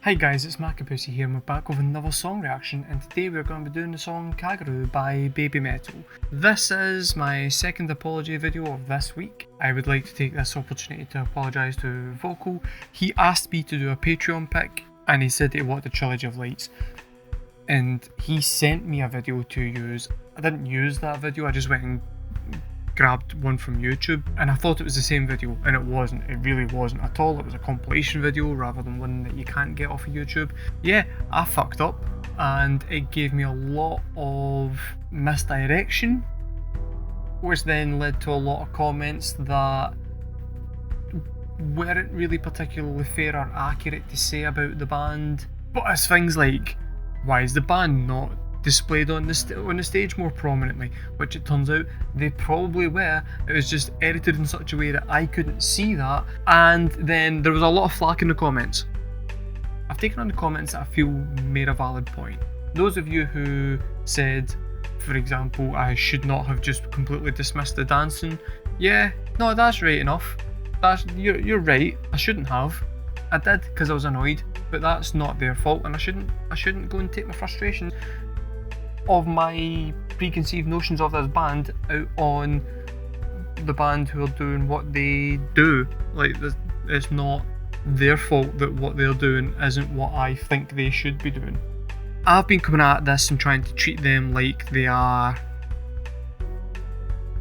Hi guys, it's markabusi here and we're back with another song reaction, and today we're going to be doing the song Kagerou by BabyMetal. This is my second apology video of this week. I would like to take this opportunity to apologise to Vocal. He asked me to do a Patreon pick and he said he wanted a trilogy of lights. And he sent me a video to use. I didn't use that video, I just went and grabbed one from YouTube and I thought it was the same video, and it wasn't. It really wasn't at all. It was a compilation video rather than one that you can't get off of YouTube. Yeah, I fucked up and it gave me a lot of misdirection, which then led to a lot of comments that weren't really particularly fair or accurate to say about the band. But it's things like, why is the band not displayed on the stage more prominently, which it turns out they probably were. It was just edited in such a way that I couldn't see that, and then there was a lot of flack in the comments. I've taken on the comments that I feel made a valid point. Those of you who said, for example, I should not have just completely dismissed the dancing, yeah, no, that's right enough. You're right, I shouldn't have. I did because I was annoyed, but that's not their fault, and I shouldn't go and take my frustration of my preconceived notions of this band out on the band who are doing what they do. Like, it's not their fault that what they're doing isn't what I think they should be doing. I've been coming at this and trying to treat them like they are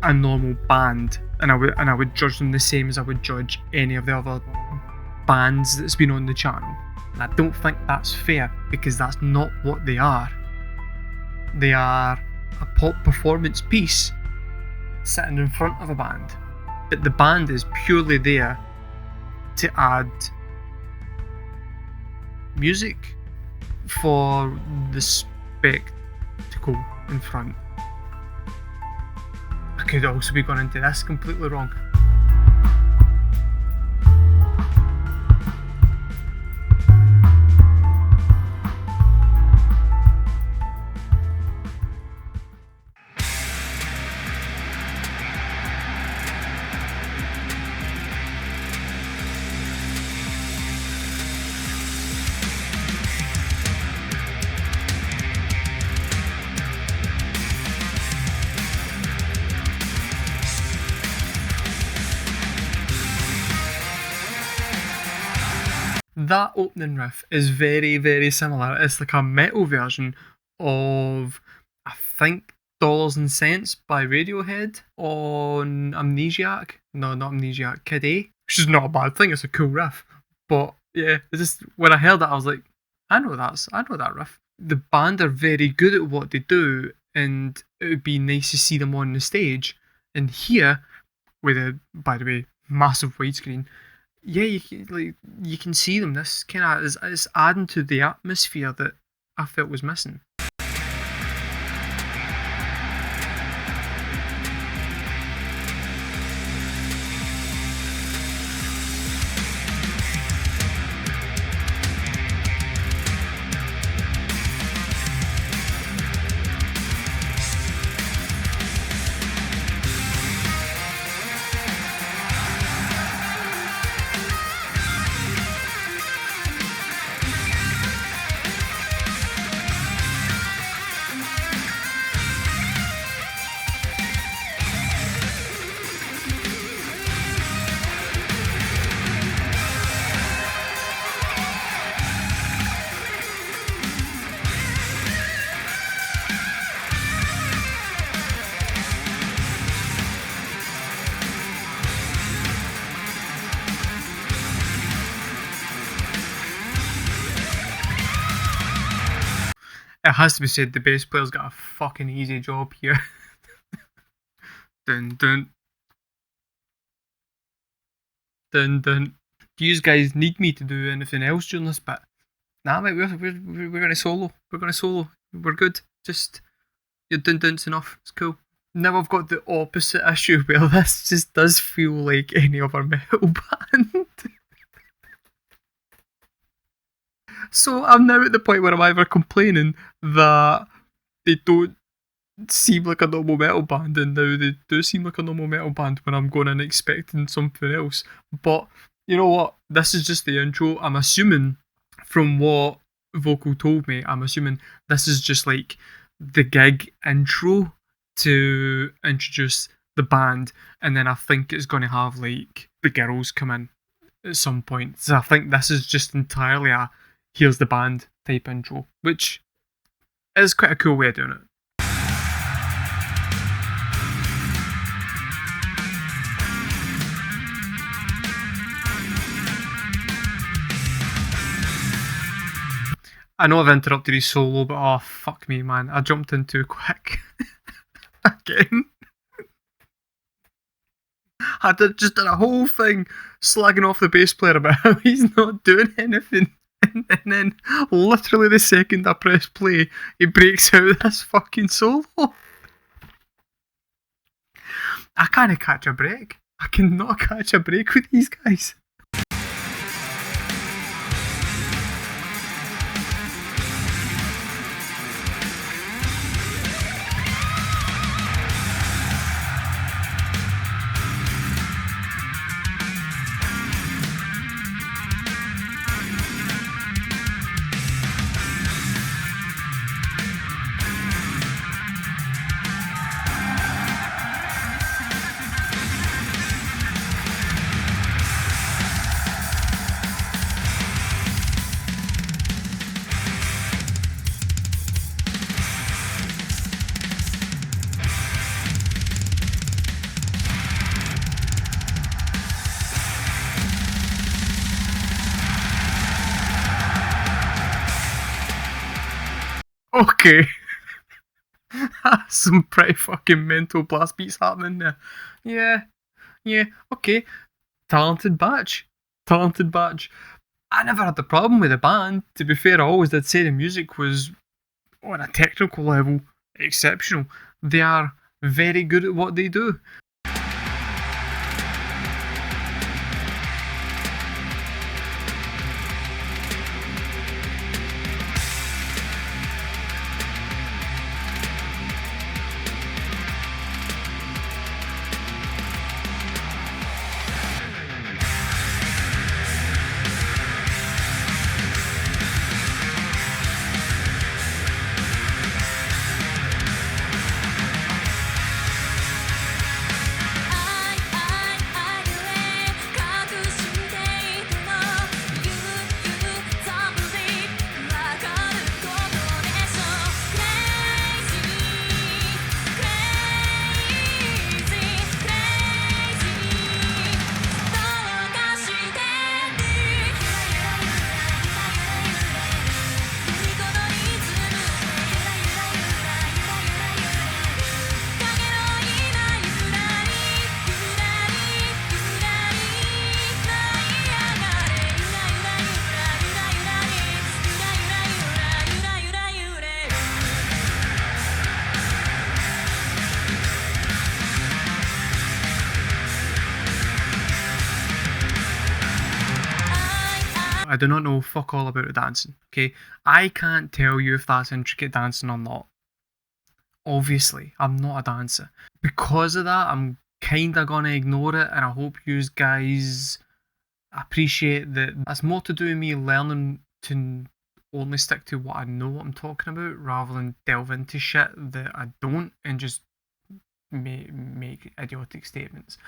a normal band, and I would judge them the same as I would judge any of the other bands that's been on the channel. And I don't think that's fair, because that's not what they are. They are a pop performance piece sitting in front of a band, but the band is purely there to add music for the spectacle in front. I could also be going into this completely wrong. That opening riff is very, very similar. It's like a metal version of, I think, Dollars and Cents by Radiohead on Amnesiac. No, not Amnesiac, Kid A. Which is not a bad thing, it's a cool riff. But yeah, it's just, when I heard that I was like, I know that riff. The band are very good at what they do, and it would be nice to see them on the stage. And here, with a, by the way, massive widescreen, yeah, you can see them. This kind of is adding to the atmosphere that I felt was missing. It has to be said, the bass player's got a fucking easy job here. Dun dun. Dun dun. Do you guys need me to do anything else during this bit? Nah, mate, we're gonna solo. We're gonna solo. We're good. Just, your dun dun's enough. It's cool. Now I've got the opposite issue where this just does feel like any other metal band. So I'm now at the point where I'm either complaining that they don't seem like a normal metal band, and now they do seem like a normal metal band when I'm going in expecting something else. But you know what? This is just the intro. I'm assuming from what Vocal told me, I'm assuming this is just like the gig intro to introduce the band, and then I think it's going to have like the girls come in at some point. So I think this is just entirely a here's the band type intro, which is quite a cool way of doing it. I know I've interrupted his solo, but oh fuck me, man, I jumped in too quick. Again. Just did a whole thing slagging off the bass player about how he's not doing anything. And then, literally the second I press play, he breaks out this fucking solo. I can't catch a break. I cannot catch a break with these guys. Okay. Some pretty fucking mental blast beats happening there. Yeah, okay. Talented batch. I never had the problem with the band. To be fair, I always did say the music was, on a technical level, exceptional. They are very good at what they do. I do not know fuck all about the dancing, okay? I can't tell you if that's intricate dancing or not. Obviously, I'm not a dancer. Because of that, I'm kinda gonna ignore it, and I hope you guys appreciate that that's more to do with me learning to only stick to what I know what I'm talking about, rather than delve into shit that I don't and just make idiotic statements.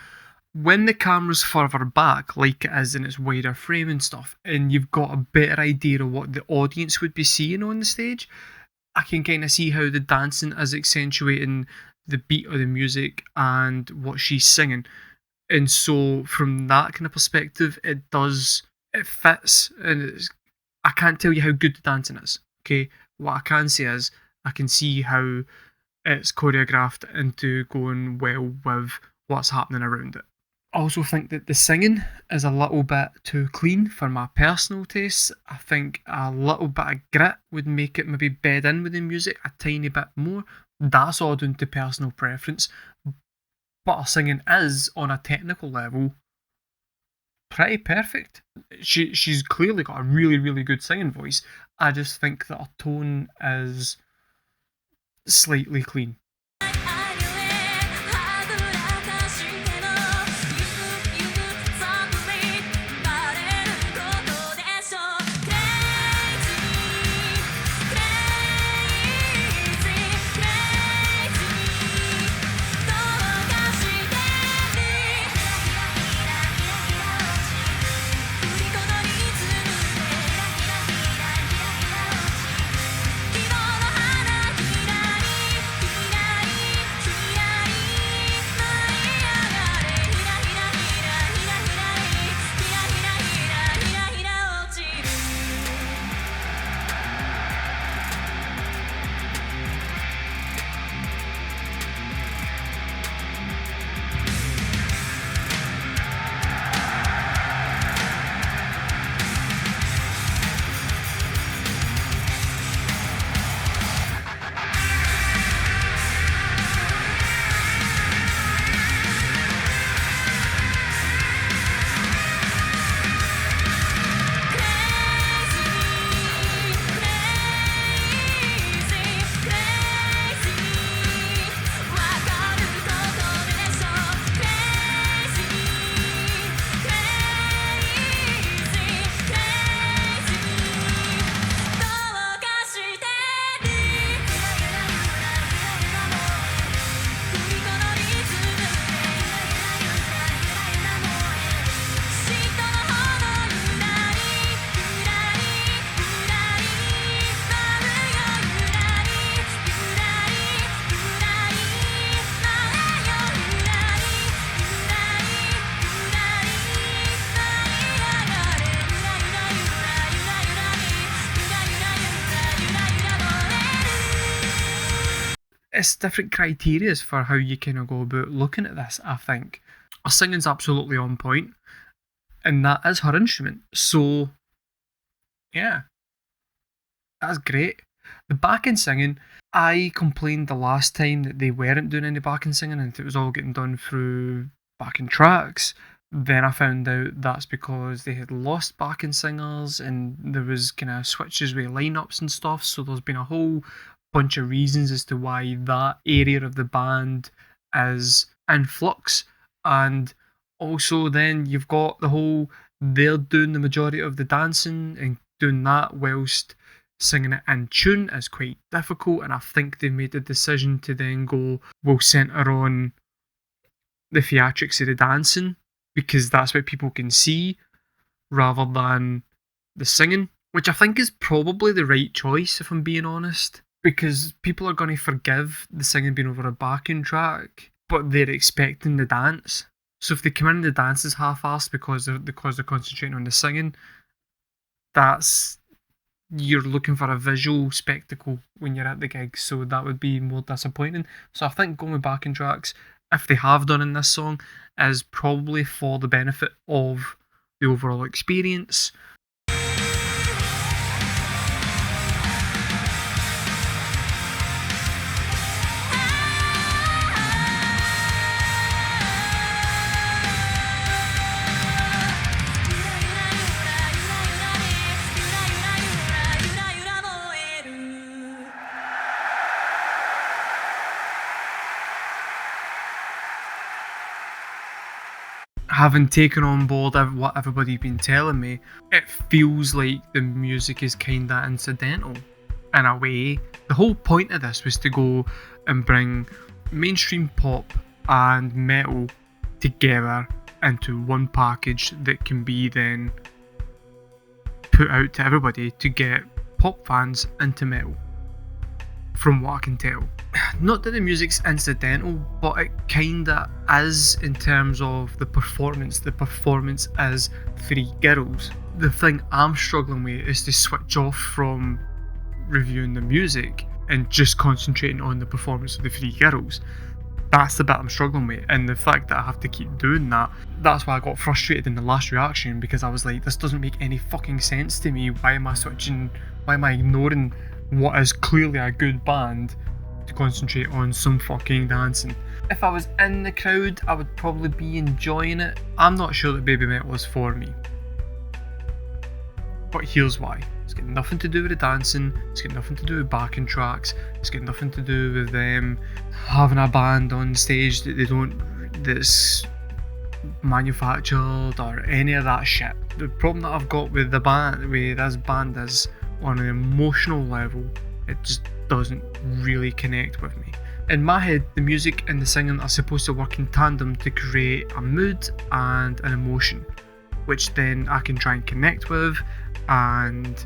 When the camera's further back, like it is in its wider frame and stuff, and you've got a better idea of what the audience would be seeing on the stage, I can kind of see how the dancing is accentuating the beat of the music and what she's singing. And so, from that kind of perspective, it fits, and I can't tell you how good the dancing is. Okay, what I can say is I can see how it's choreographed into going well with what's happening around it. I also think that the singing is a little bit too clean for my personal tastes. I think a little bit of grit would make it maybe bed in with the music a tiny bit more. That's all down to personal preference. But her singing is, on a technical level, pretty perfect. She's clearly got a really, really good singing voice. I just think that her tone is slightly clean. it's different criteria for how you kind of go about looking at this, I think. Her singing's absolutely on point, and that is her instrument. So, yeah, that's great. The backing singing, I complained the last time that they weren't doing any backing singing and it was all getting done through backing tracks. Then I found out that's because they had lost backing singers and there was kind of switches with lineups and stuff. So there's been a whole bunch of reasons as to why that area of the band is in flux. And also then you've got the whole, they're doing the majority of the dancing and doing that whilst singing it in tune is quite difficult, and I think they made the decision to then go, we'll centre on the theatrics of the dancing because that's what people can see rather than the singing, which I think is probably the right choice if I'm being honest, because people are going to forgive the singing being over a backing track, but they're expecting the dance. So if they come in and the dance is half-assed because they're concentrating on the singing, you're looking for a visual spectacle when you're at the gig, so that would be more disappointing. So I think going with backing tracks, if they have done in this song, is probably for the benefit of the overall experience. Having taken on board what everybody's been telling me, it feels like the music is kinda incidental in a way. The whole point of this was to go and bring mainstream pop and metal together into one package that can be then put out to everybody to get pop fans into metal, from what I can tell. Not that the music's incidental, but it kinda is in terms of the performance. The performance is three girls. The thing I'm struggling with is to switch off from reviewing the music and just concentrating on the performance of the three girls. That's the bit I'm struggling with, and the fact that I have to keep doing that's why I got frustrated in the last reaction, because I was like, this doesn't make any fucking sense to me. Why am I ignoring what is clearly a good band to concentrate on some fucking dancing? If I was in the crowd, I would probably be enjoying it. I'm not sure that BabyMetal is for me. But here's why. It's got nothing to do with the dancing, it's got nothing to do with backing tracks, it's got nothing to do with them having a band on stage that's manufactured or any of that shit. The problem that I've got with this band is on an emotional level, it just doesn't really connect with me. In my head, the music and the singing are supposed to work in tandem to create a mood and an emotion, which then I can try and connect with and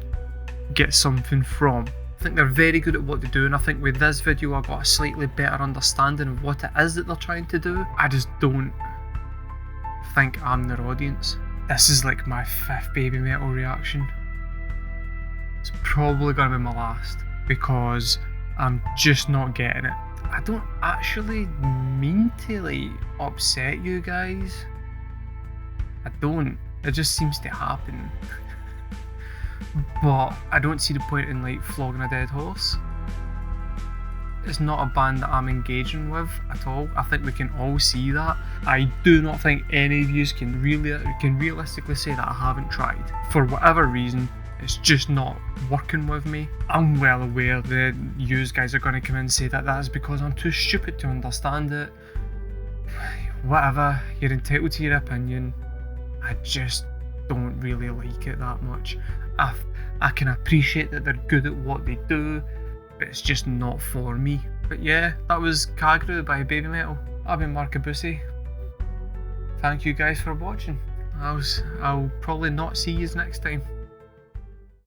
get something from. I think they're very good at what they do, and I think with this video I got a slightly better understanding of what it is that they're trying to do. I just don't think I'm their audience. This is like my 5th BabyMetal reaction. It's probably going to be my last, because I'm just not getting it. I don't actually mean to like upset you guys. I don't. It just seems to happen. But I don't see the point in like flogging a dead horse. It's not a band that I'm engaging with at all. I think we can all see that. I do not think any of you can realistically say that I haven't tried. For whatever reason, it's just not working with me. I'm well aware that you guys are going to come in and say that is because I'm too stupid to understand it. Whatever, you're entitled to your opinion. I just don't really like it that much. I can appreciate that they're good at what they do, but it's just not for me. But yeah, that was Kagerou by BabyMetal. I've been markabusi. Thank you guys for watching. I'll probably not see you next time.